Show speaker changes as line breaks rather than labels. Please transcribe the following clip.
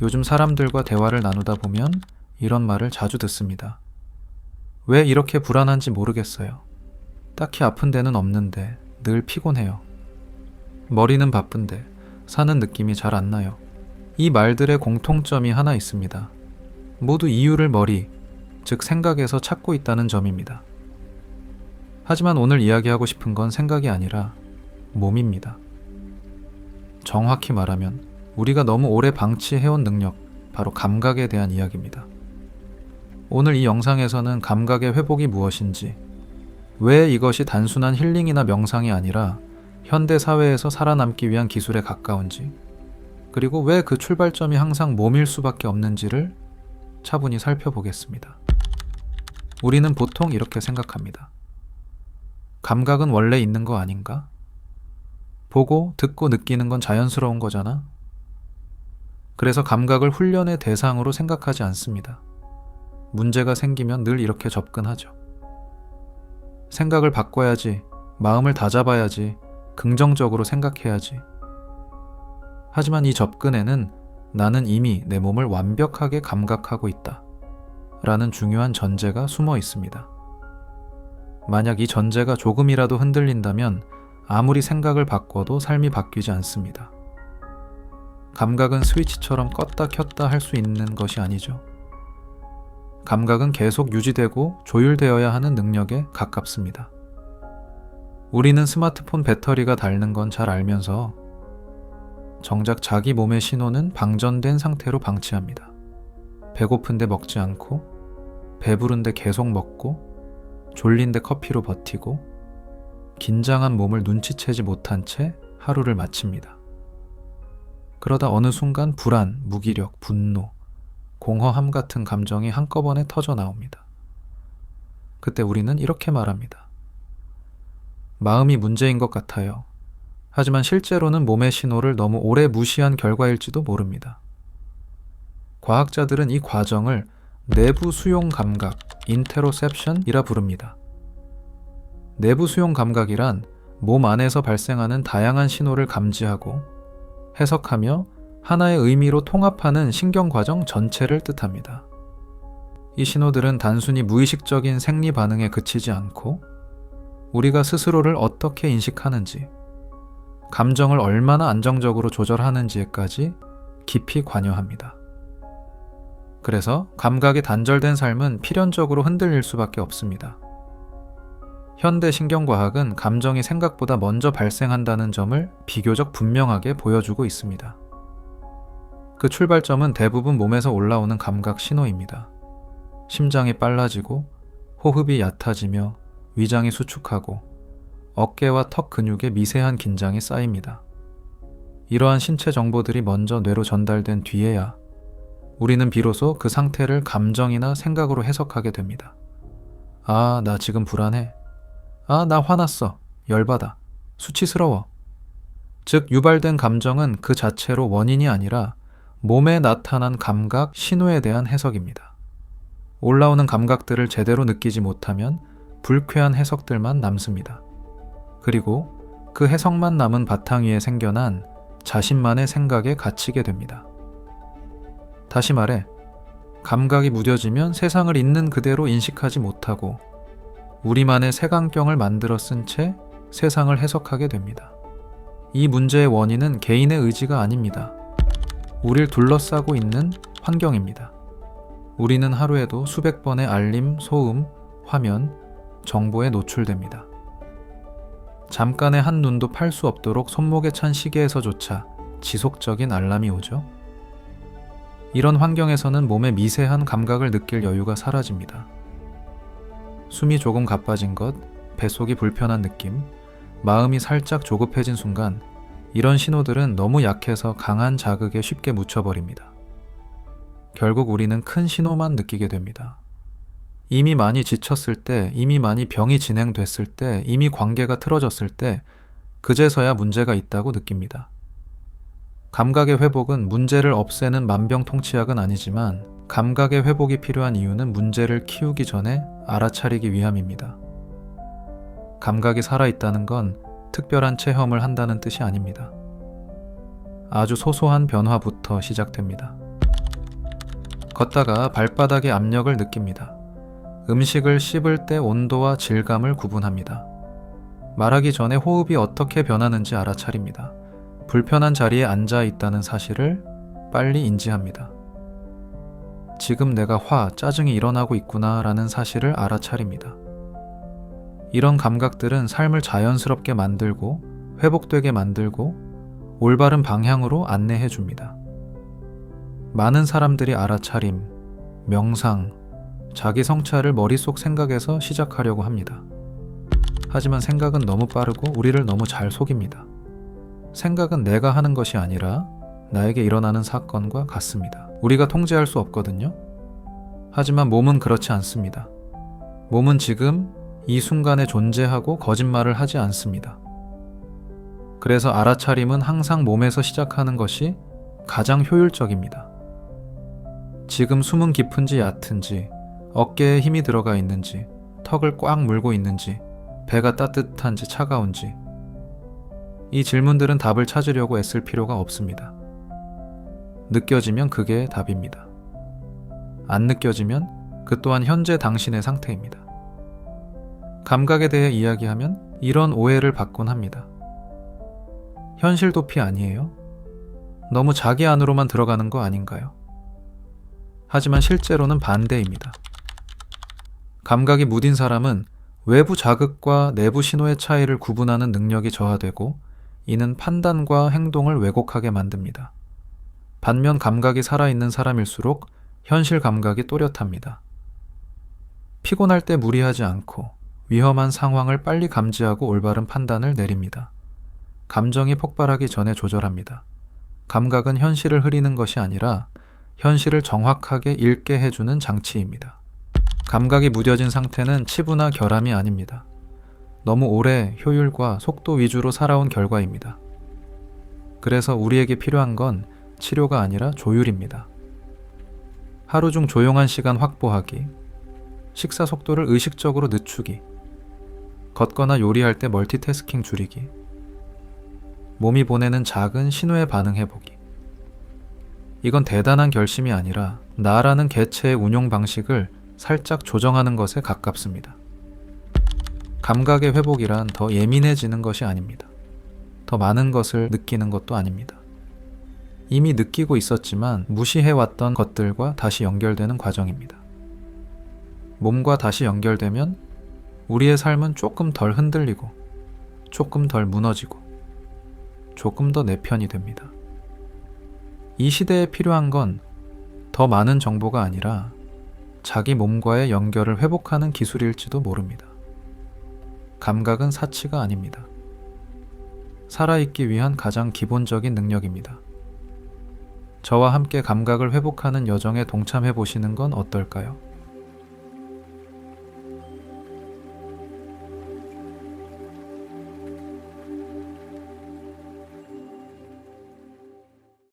요즘 사람들과 대화를 나누다 보면 이런 말을 자주 듣습니다. 왜 이렇게 불안한지 모르겠어요. 딱히 아픈 데는 없는데 늘 피곤해요. 머리는 바쁜데 사는 느낌이 잘 안 나요. 이 말들의 공통점이 하나 있습니다. 모두 이유를 머리, 즉 생각에서 찾고 있다는 점입니다. 하지만 오늘 이야기하고 싶은 건 생각이 아니라 몸입니다. 정확히 말하면 우리가 너무 오래 방치해온 능력, 바로 감각에 대한 이야기입니다. 오늘 이 영상에서는 감각의 회복이 무엇인지, 왜 이것이 단순한 힐링이나 명상이 아니라 현대 사회에서 살아남기 위한 기술에 가까운지, 그리고 왜 그 출발점이 항상 몸일 수밖에 없는지를 차분히 살펴보겠습니다. 우리는 보통 이렇게 생각합니다. 감각은 원래 있는 거 아닌가? 보고, 듣고, 느끼는 건 자연스러운 거잖아? 그래서 감각을 훈련의 대상으로 생각하지 않습니다. 문제가 생기면 늘 이렇게 접근하죠. 생각을 바꿔야지, 마음을 다잡아야지, 긍정적으로 생각해야지. 하지만 이 접근에는 나는 이미 내 몸을 완벽하게 감각하고 있다 라는 중요한 전제가 숨어 있습니다. 만약 이 전제가 조금이라도 흔들린다면 아무리 생각을 바꿔도 삶이 바뀌지 않습니다. 감각은 스위치처럼 껐다 켰다 할 수 있는 것이 아니죠. 감각은 계속 유지되고 조율되어야 하는 능력에 가깝습니다. 우리는 스마트폰 배터리가 닳는 건 잘 알면서 정작 자기 몸의 신호는 방전된 상태로 방치합니다. 배고픈데 먹지 않고, 배부른데 계속 먹고, 졸린데 커피로 버티고, 긴장한 몸을 눈치채지 못한 채 하루를 마칩니다. 그러다 어느 순간 불안, 무기력, 분노, 공허함 같은 감정이 한꺼번에 터져 나옵니다. 그때 우리는 이렇게 말합니다. 마음이 문제인 것 같아요. 하지만 실제로는 몸의 신호를 너무 오래 무시한 결과일지도 모릅니다. 과학자들은 이 과정을 내부 수용 감각, 인테로셉션이라 부릅니다. 내부 수용 감각이란 몸 안에서 발생하는 다양한 신호를 감지하고 해석하며 하나의 의미로 통합하는 신경 과정 전체를 뜻합니다. 이 신호들은 단순히 무의식적인 생리 반응에 그치지 않고 우리가 스스로를 어떻게 인식하는지, 감정을 얼마나 안정적으로 조절하는지에까지 깊이 관여합니다. 그래서 감각이 단절된 삶은 필연적으로 흔들릴 수밖에 없습니다. 현대 신경과학은 감정이 생각보다 먼저 발생한다는 점을 비교적 분명하게 보여주고 있습니다. 그 출발점은 대부분 몸에서 올라오는 감각 신호입니다. 심장이 빨라지고, 호흡이 얕아지며, 위장이 수축하고, 어깨와 턱 근육에 미세한 긴장이 쌓입니다. 이러한 신체 정보들이 먼저 뇌로 전달된 뒤에야 우리는 비로소 그 상태를 감정이나 생각으로 해석하게 됩니다. 아, 나 지금 불안해. 아, 나 화났어. 열받아. 수치스러워. 즉, 유발된 감정은 그 자체로 원인이 아니라 몸에 나타난 감각, 신호에 대한 해석입니다. 올라오는 감각들을 제대로 느끼지 못하면 불쾌한 해석들만 남습니다. 그리고 그 해석만 남은 바탕 위에 생겨난 자신만의 생각에 갇히게 됩니다. 다시 말해, 감각이 무뎌지면 세상을 있는 그대로 인식하지 못하고 우리만의 색안경을 만들어 쓴 채 세상을 해석하게 됩니다. 이 문제의 원인은 개인의 의지가 아닙니다. 우릴 둘러싸고 있는 환경입니다. 우리는 하루에도 수백 번의 알림, 소음, 화면, 정보에 노출됩니다. 잠깐의 한눈도 팔 수 없도록 손목에 찬 시계에서조차 지속적인 알람이 오죠. 이런 환경에서는 몸의 미세한 감각을 느낄 여유가 사라집니다. 숨이 조금 가빠진 것, 뱃속이 불편한 느낌, 마음이 살짝 조급해진 순간 이런 신호들은 너무 약해서 강한 자극에 쉽게 묻혀버립니다. 결국 우리는 큰 신호만 느끼게 됩니다. 이미 많이 지쳤을 때, 이미 많이 병이 진행됐을 때, 이미 관계가 틀어졌을 때 그제서야 문제가 있다고 느낍니다. 감각의 회복은 문제를 없애는 만병통치약은 아니지만 감각의 회복이 필요한 이유는 문제를 키우기 전에 알아차리기 위함입니다. 감각이 살아있다는 건 특별한 체험을 한다는 뜻이 아닙니다. 아주 소소한 변화부터 시작됩니다. 걷다가 발바닥의 압력을 느낍니다. 음식을 씹을 때 온도와 질감을 구분합니다. 말하기 전에 호흡이 어떻게 변하는지 알아차립니다. 불편한 자리에 앉아 있다는 사실을 빨리 인지합니다. 지금 내가 짜증이 일어나고 있구나 라는 사실을 알아차립니다. 이런 감각들은 삶을 자연스럽게 만들고 회복되게 만들고 올바른 방향으로 안내해 줍니다. 많은 사람들이 알아차림, 명상, 자기 성찰을 머릿속 생각에서 시작하려고 합니다. 하지만 생각은 너무 빠르고 우리를 너무 잘 속입니다. 생각은 내가 하는 것이 아니라 나에게 일어나는 사건과 같습니다. 우리가 통제할 수 없거든요. 하지만 몸은 그렇지 않습니다. 몸은 지금 이 순간에 존재하고 거짓말을 하지 않습니다. 그래서 알아차림은 항상 몸에서 시작하는 것이 가장 효율적입니다. 지금 숨은 깊은지 얕은지, 어깨에 힘이 들어가 있는지, 턱을 꽉 물고 있는지, 배가 따뜻한지 차가운지, 이 질문들은 답을 찾으려고 애쓸 필요가 없습니다. 느껴지면 그게 답입니다. 안 느껴지면 그 또한 현재 당신의 상태입니다. 감각에 대해 이야기하면 이런 오해를 받곤 합니다. 현실 도피 아니에요? 너무 자기 안으로만 들어가는 거 아닌가요? 하지만 실제로는 반대입니다. 감각이 무딘 사람은 외부 자극과 내부 신호의 차이를 구분하는 능력이 저하되고 이는 판단과 행동을 왜곡하게 만듭니다. 반면 감각이 살아있는 사람일수록 현실 감각이 또렷합니다. 피곤할 때 무리하지 않고 위험한 상황을 빨리 감지하고 올바른 판단을 내립니다. 감정이 폭발하기 전에 조절합니다. 감각은 현실을 흐리는 것이 아니라 현실을 정확하게 읽게 해주는 장치입니다. 감각이 무뎌진 상태는 치부나 결함이 아닙니다. 너무 오래 효율과 속도 위주로 살아온 결과입니다. 그래서 우리에게 필요한 건 치료가 아니라 조율입니다. 하루 중 조용한 시간 확보하기, 식사 속도를 의식적으로 늦추기, 걷거나 요리할 때 멀티태스킹 줄이기, 몸이 보내는 작은 신호에 반응해보기. 이건 대단한 결심이 아니라 나라는 개체의 운용 방식을 살짝 조정하는 것에 가깝습니다. 감각의 회복이란 더 예민해지는 것이 아닙니다. 더 많은 것을 느끼는 것도 아닙니다. 이미 느끼고 있었지만 무시해왔던 것들과 다시 연결되는 과정입니다. 몸과 다시 연결되면 우리의 삶은 조금 덜 흔들리고 조금 덜 무너지고 조금 더 내 편이 됩니다. 이 시대에 필요한 건 더 많은 정보가 아니라 자기 몸과의 연결을 회복하는 기술일지도 모릅니다. 감각은 사치가 아닙니다. 살아있기 위한 가장 기본적인 능력입니다. 저와 함께 감각을 회복하는 여정에 동참해 보시는 건 어떨까요?